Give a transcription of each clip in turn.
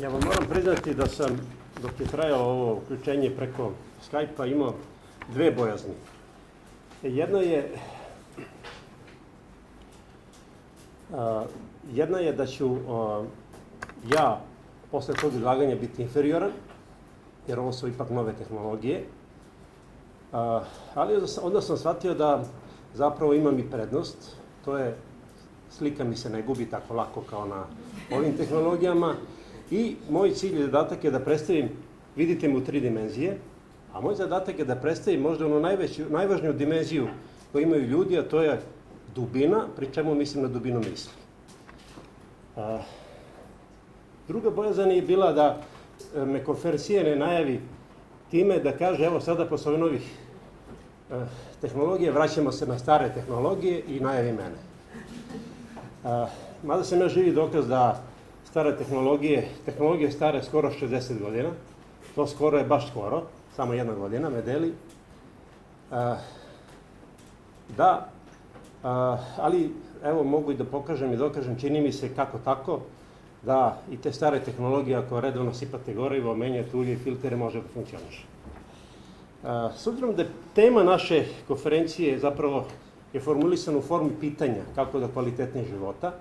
Ja vam moram priznati da sam, dok je trajalo ovo uključenje preko Skype-a, imao dve bojazni. Jedna je da ću ja posle tog izlaganja biti inferioran, jer ovo su ipak nove tehnologije, ali onda sam shvatio da zapravo imam i prednost. To je, slika mi se ne gubi tako lako kao na ovim tehnologijama i moj cilj i zadatak je da predstavim, vidite me u 3 dimenzije, a moj zadatak je da predstavim možda onu najvažniju dimenziju koju imaju ljudi, a to je dubina, pri čemu mislim na dubinu misli. Druga bojazan je bila da me konferencija ne najavi time da kaže, evo sada posle ove novih tehnologije vraćamo se na stare tehnologije i najavi mene. Mada sam ja živi dokaz da stare tehnologije stare skoro 60 godina, to skoro je baš skoro, samo 1 godina me deli. Ali evo mogu i da pokažem i dokažem, čini mi se kako tako, da i te stare tehnologije, ako redovno sipate gorivo, menjate ulje i filtere, može da funkcioniše. S obzirom da je tema naše konferencije zapravo je formulisana u formi pitanja kako do kvalitetnijeg života,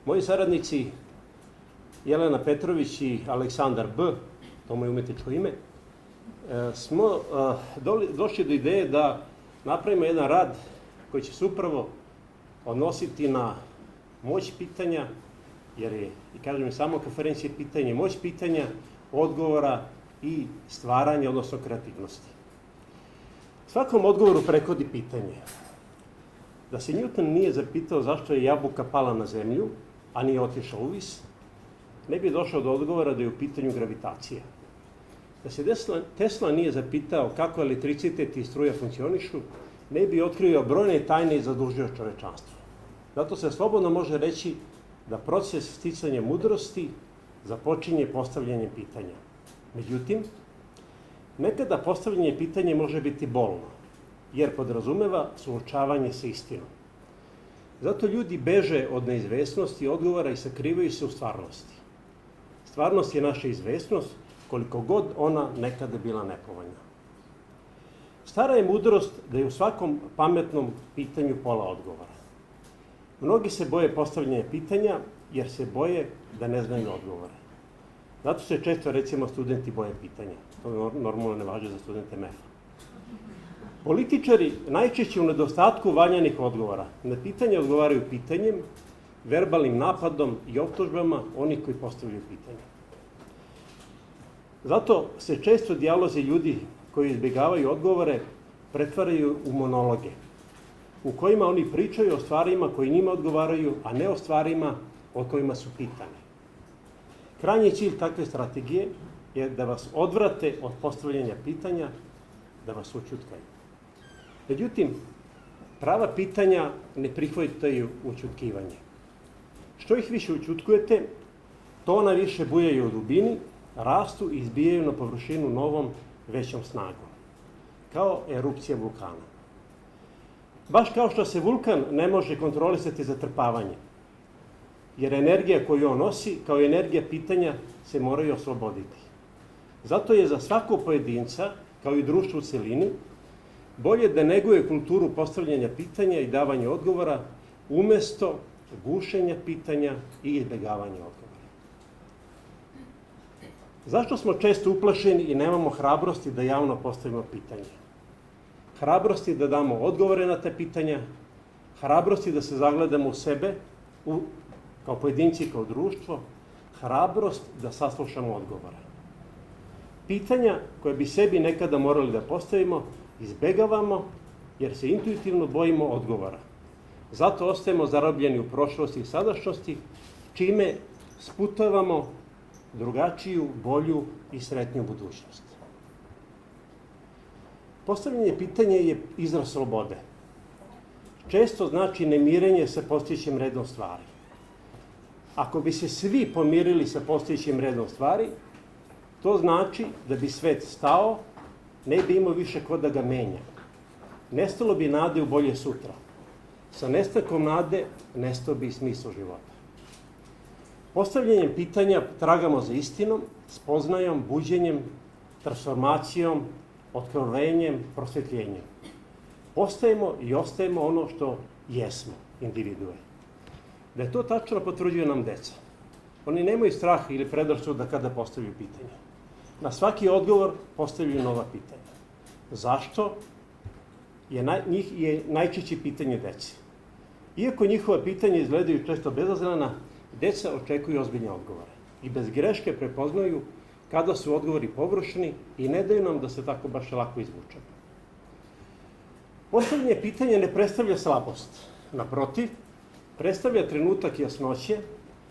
moji saradnici Jelena Petrović i Aleksandar B., to moje umetničko ime, smo došli do ideje da napravimo jedan rad koji će se upravo odnositi na moć pitanja, jer je, i kažem, i sama konferencija pitanje, moć pitanja, odgovora i stvaranja, odnosno kreativnosti. Svakom odgovoru prethodi pitanje. Da se Newton nije zapitao zašto je jabuka pala na zemlju, a nije otišao u vis, ne bi došao do odgovora da je u pitanju gravitacija. Da se Tesla nije zapitao kako elektricitet i struja funkcionišu, ne bi otkrio brojne tajne i zadužio čovečanstvo. Zato se slobodno može reći da proces sticanja mudrosti započinje postavljanjem pitanja. Međutim, nekada postavljanje pitanja može biti bolno, jer podrazumeva suočavanje sa istinom. Zato ljudi beže od neizvesnosti odgovora i sakrivaju se u stvarnosti. Stvarnost je naša izvesnost, koliko god ona nekada bila nepovoljna. Stara je mudrost da je u svakom pametnom pitanju pola odgovora. Mnogi se boje postavljanja pitanja, jer se boje da ne znaju odgovore. Zato se često, recimo, studenti boje pitanja. To normalno ne važi za studente MEF-a. Političari najčešće u nedostatku valjanih odgovora na pitanje odgovaraju pitanjem, verbalnim napadom i optužbama onih koji postavljaju pitanje. Zato se često dijalozi ljudi koji izbjegavaju odgovore pretvaraju u monologe, u kojima oni pričaju o stvarima koji njima odgovaraju, a ne o stvarima o kojima su pitani. Krajnji cilj takve strategije je da vas odvrate od postavljanja pitanja, da vas ućutkaju. Međutim, prava pitanja ne prihvataju ućutkivanje. Što ih više ućutkujete, to ona više bujaju u dubini, rastu i izbijaju na površinu novom, većom snagom. Kao erupcija vulkana. Baš kao što se vulkan ne može kontrolisati zatrpavanje, jer energija koju on nosi, kao i energija pitanja, se moraju osloboditi. Zato je za svakog pojedinca, kao i društvo u celini, bolje da neguje kulturu postavljanja pitanja i davanja odgovora, umesto gušenja pitanja i izbjegavanja odgovora. Zašto smo često uplašeni i nemamo hrabrosti da javno postavimo pitanje? Hrabrosti da damo odgovore na te pitanja, hrabrosti da se zagledamo u sebe, kao pojedinci, kao društvo, hrabrost da saslušamo odgovore. Pitanja koje bi sebi nekada morali da postavimo, izbegavamo jer se intuitivno bojimo odgovora. Zato ostajemo zarobljeni u prošlosti i sadašnjosti, čime sputavamo drugačiju, bolju i sretniju budućnost. Postavljanje pitanja je izraz slobode. Često znači nemirenje sa postojećim redom stvari. Ako bi se svi pomirili sa postojećim redom stvari, to znači da bi svet stao, ne bi imao više ko da ga menja. Nestalo bi nade u bolje sutra. Sa nestankom nade nestao bi i smisao života. Postavljanjem pitanja tragamo za istinom, spoznajom, buđenjem, transformacijom, otkrovenjem, prosvetljenjem. Postajemo i ostajemo ono što jesmo, individue. Da je to tačno, potvrđuju nam deca. Oni nemaju strah ili predrasuda kada postavljaju pitanja. Na svaki odgovor postavljaju nova pitanja. Zašto? Njih je najčešće pitanje deci. Iako njihova pitanja izgledaju često bezazlena, deca očekuju ozbiljne odgovore i bez greške prepoznaju kada su odgovori površni i ne daju nam da se tako baš lako izvučemo. Postavljanje pitanja ne predstavlja slabost. Naprotiv, predstavlja trenutak jasnoće,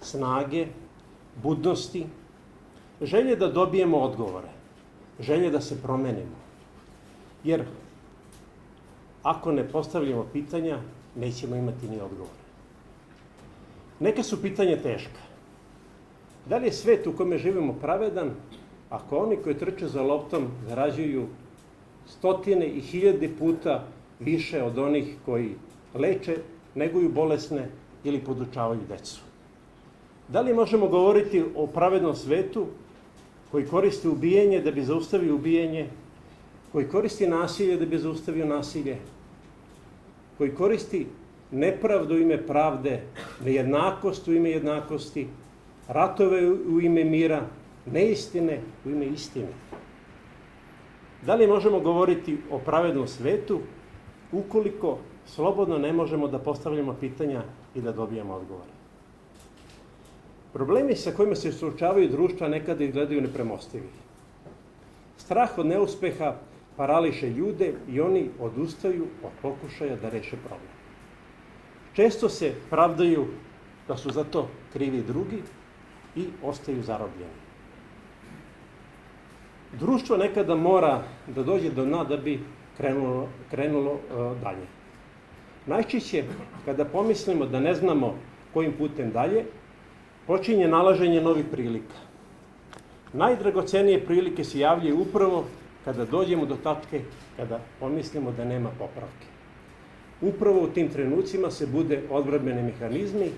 snage, budnosti, želje da dobijemo odgovore, želje da se promenimo. Jer ako ne postavljamo pitanja, nećemo imati ni odgovore. Neka su pitanja teška. Da li je svet u kome živimo pravedan ako oni koji trče za loptom zarađuju stotine i hiljade puta više od onih koji leče, neguju bolesne ili podučavaju decu? Da li možemo govoriti o pravednom svetu koji koristi ubijanje da bi zaustavio ubijanje, koji koristi nasilje da bi zaustavio nasilje, koji koristi nepravdu u ime pravde, nejednakost u ime jednakosti, ratove u ime mira, neistine u ime istine? Da li možemo govoriti o pravednom svetu ukoliko slobodno ne možemo da postavljamo pitanja i da dobijemo odgovore? Problemi sa kojima se suočavaju društva nekada izgledaju nepremostivi. Strah od neuspeha parališe ljude i oni odustaju od pokušaja da reše problem. Često se pravdaju da su za to krivi drugi i ostaju zarobljeni. Društvo nekada mora da dođe do dna da bi krenulo dalje. Najčešće, kada pomislimo da ne znamo kojim putem dalje, počinje nalaženje novih prilika. Najdragocenije prilike se javljaju upravo kada dođemo do tačke kada pomislimo da nema popravke. Upravo u tim trenucima se bude odbrambeni mehanizmi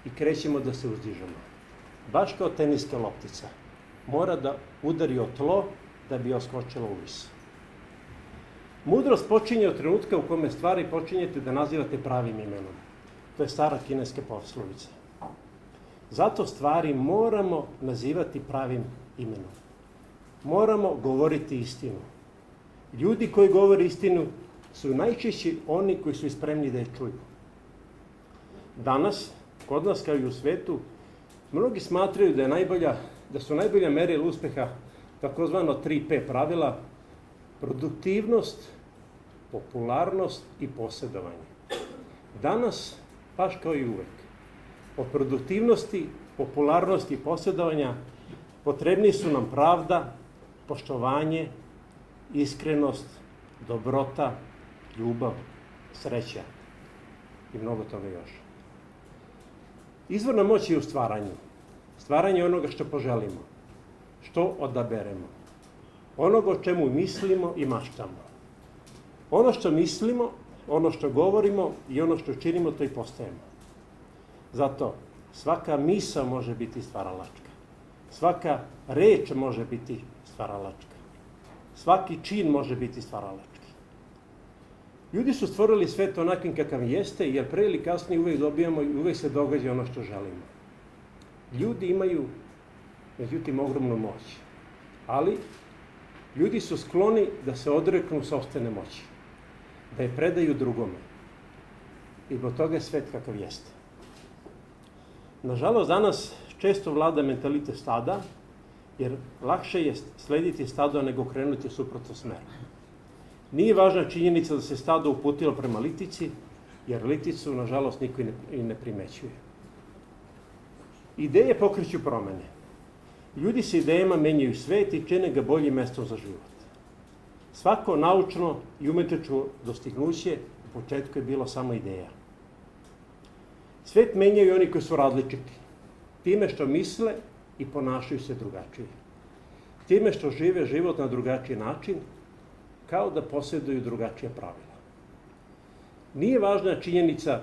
i krećemo da se uzdižemo. Baš kao teniska loptica. Mora da udari o tlo da bi oskočila u vis. Mudrost počinje od trenutka u kome stvari počinjete da nazivate pravim imenom. To je stara kineska poslovica. Zato stvari moramo nazivati pravim imenom. Moramo govoriti istinu. Ljudi koji govore istinu su najčešće oni koji su spremni da je čuju. Danas, kod nas kao i u svetu, mnogi smatraju da su najbolja merila uspeha takozvano 3P pravila: produktivnost, popularnost i posjedovanje. Danas, baš kao i uvek, od produktivnosti, popularnosti i posjedovanja potrebni su nam pravda, poštovanje, iskrenost, dobrota, ljubav, sreća i mnogo toga još. Izvorna moć je u stvaranju. Stvaranje onoga što poželimo, što odaberemo, onoga o čemu mislimo i maštamo. Ono što mislimo, ono što govorimo i ono što činimo, to i postajemo. Zato svaka misao može biti stvaralačka. Svaka reč može biti stvaralačka. Svaki čin može biti stvaralački. Ljudi su stvorili svet onakvim kakav jeste, jer pre ili kasnije uvek dobijamo i uvek se događa ono što želimo. Ljudi imaju, međutim, ogromnu moć. Ali ljudi su skloni da se odreknu sopstvene moći, da je predaju drugome. I zbog toga je svet kakav jeste. Nažalost, danas često vlada mentalitet stada, jer lakše je slediti stado nego krenuti u suprotnom smeru. Nije važna činjenica da se stado uputilo prema litici, jer liticu, nažalost, niko i ne primećuje. Ideje pokreću promene. Ljudi sa idejama menjaju svet i čine ga boljim mestom za život. Svako naučno i umetničko dostignuće u početku je bilo samo ideja. Svet menjaju oni koji su različiti, time što misle i ponašaju se drugačije. Time što žive život na drugačiji način, kao da posjeduju drugačija pravila. Nije važna činjenica,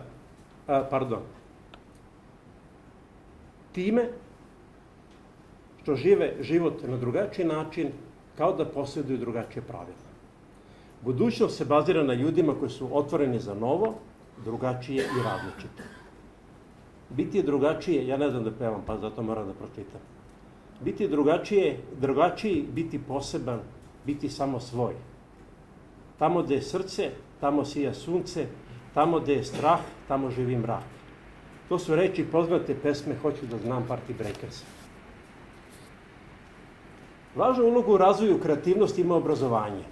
time što žive život na drugačiji način, kao da posjeduju drugačije pravila. Budućnost se bazira na ljudima koji su otvoreni za novo, drugačije i različito. Biti drugačije, ja ne znam da pevam, pa zato moram da pročitam. Biti drugačiji, biti poseban, biti samo svoj. Tamo gde je srce, tamo sija sunce, tamo gde je strah, tamo živi mrak. To su reči poznate pesme Hoću da znam Party Breakersa. Važnu ulogu u razvoju kreativnosti ima obrazovanje.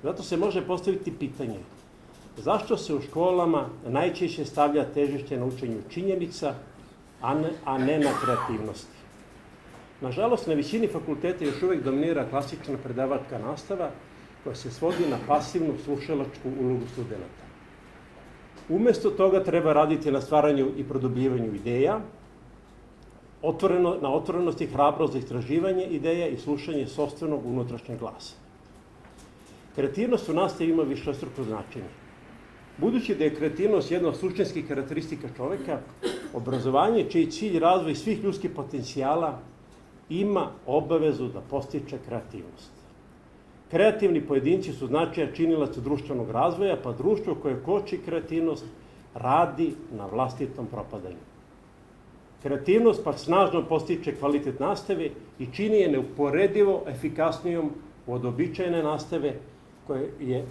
Zato se može postaviti pitanje zašto se u školama najčešće stavlja težište na učenju činjenica, a ne na kreativnosti. Nažalost, na većini fakulteta još uvek dominira klasična predavačka nastava koja se svodi na pasivnu slušalačku ulogu studenta. Umesto toga treba raditi na stvaranju i produbljivanju ideja, na otvorenosti i hrabrost za istraživanje ideja i slušanje sopstvenog unutrašnjeg glasa. Kreativnost u nastavi ima višestruko značenje. Budući da je kreativnost jedna od suštinskih karakteristika čoveka, obrazovanje čiji cilj razvoj svih ljudskih potencijala ima obavezu da postiče kreativnost. Kreativni pojedinci su značajan činilac društvenog razvoja, pa društvo koje koči kreativnost radi na vlastitom propadanju. Kreativnost pak snažno postiče kvalitet nastave i čini je neuporedivo efikasnijom od običajne nastave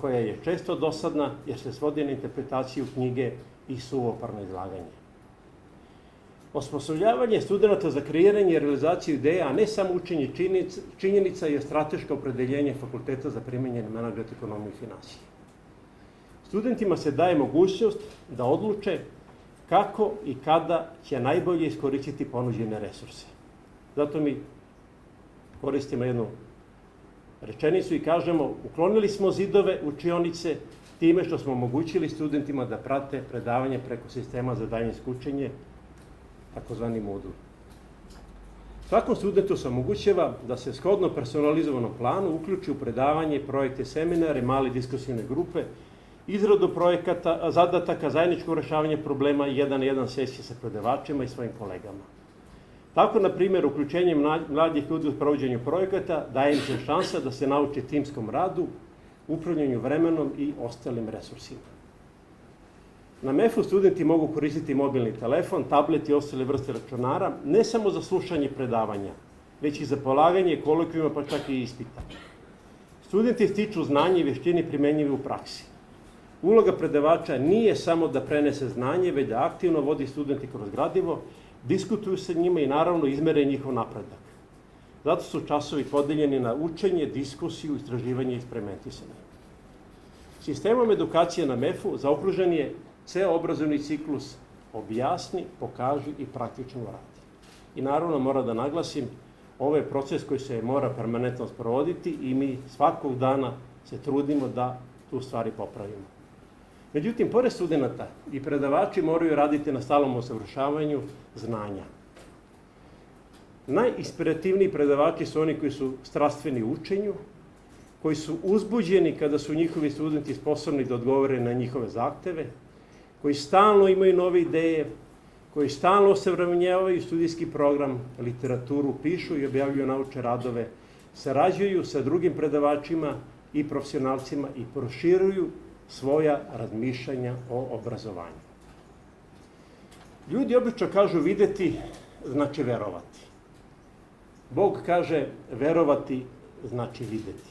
koja je često dosadna jer se svodi na interpretaciju knjige i suvoparno izlaganje. Osposobljavanje studenta za kreiranje i realizaciju ideja, a ne samo učenje činjenica je strateško opredeljenje Fakulteta za primenjeni menadžment, ekonomiju i finansije. Studentima se daje mogućnost da odluče kako i kada će najbolje iskoristiti ponuđene resurse. Zato mi koristimo jednu rečenicu i kažemo uklonili smo zidove učionice time što smo omogućili studentima da prate predavanje preko sistema za daljinsko učenje, takozvani modul. Svakom studentu se omogućava da se shodno personalizovanom planu uključi u predavanje, projekte, seminare, male diskusijne grupe, izradu projekata, zadataka, zajedničko rešavanje problema i 1-1 sesije sa predavačima i svojim kolegama. Tako, na primjer, uključenjem mladih ljudi u provođenju projekata daje im se šansa da se nauče timskom radu, upravljanju vremenom i ostalim resursima. Na MEF-u studenti mogu koristiti mobilni telefon, tablet i ostale vrste računara, ne samo za slušanje predavanja, već i za polaganje kolokvijuma, pa čak i ispita. Studenti stiču znanje i vještine primenjive u praksi. Uloga predavača nije samo da prenese znanje, već da aktivno vodi studenti kroz gradivo, diskutuju sa njima i naravno izmere njihov napredak. Zato su časovi podeljeni na učenje, diskusiju, istraživanje i eksperimentisanje. Sistemom edukacije na MEF-u zaokružen je ceo obrazovni ciklus objasni, pokaži i praktično radi. I naravno moram da naglasim, ovo je proces koji se mora permanentno sprovoditi i mi svakog dana se trudimo da tu stvari popravimo. Međutim, pored studenta i predavači moraju raditi na stalnom usavršavanju znanja. Najinspirativniji predavači su oni koji su strastveni u učenju, koji su uzbuđeni kada su njihovi studenti sposobni da odgovore na njihove zahteve, koji stalno imaju nove ideje, koji stalno osavremenjavaju studijski program, literaturu, pišu i objavljuju naučne radove, sarađuju sa drugim predavačima i profesionalcima i proširuju svoja razmišljanja o obrazovanju. Ljudi obično kažu videti znači verovati. Bog kaže verovati znači videti.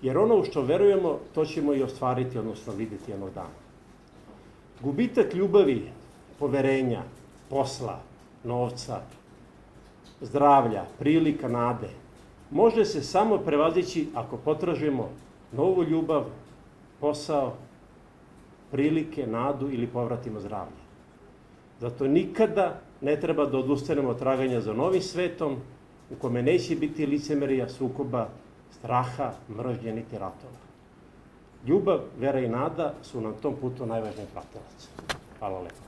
Jer ono u što verujemo, to ćemo i ostvariti, odnosno videti jednog dana. Gubitak ljubavi, poverenja, posla, novca, zdravlja, prilika, nade, može se samo prevazići ako potražimo novu ljubav, posao, prilike, nadu ili povratimo zdravlje. Zato nikada ne treba da odustanemo od traganja za novim svetom u kome neće biti licemerija, sukoba, straha, mržnje niti ratova. Ljubav, vera i nada su na tom putu najvažniji pratilac. Hvala lepo.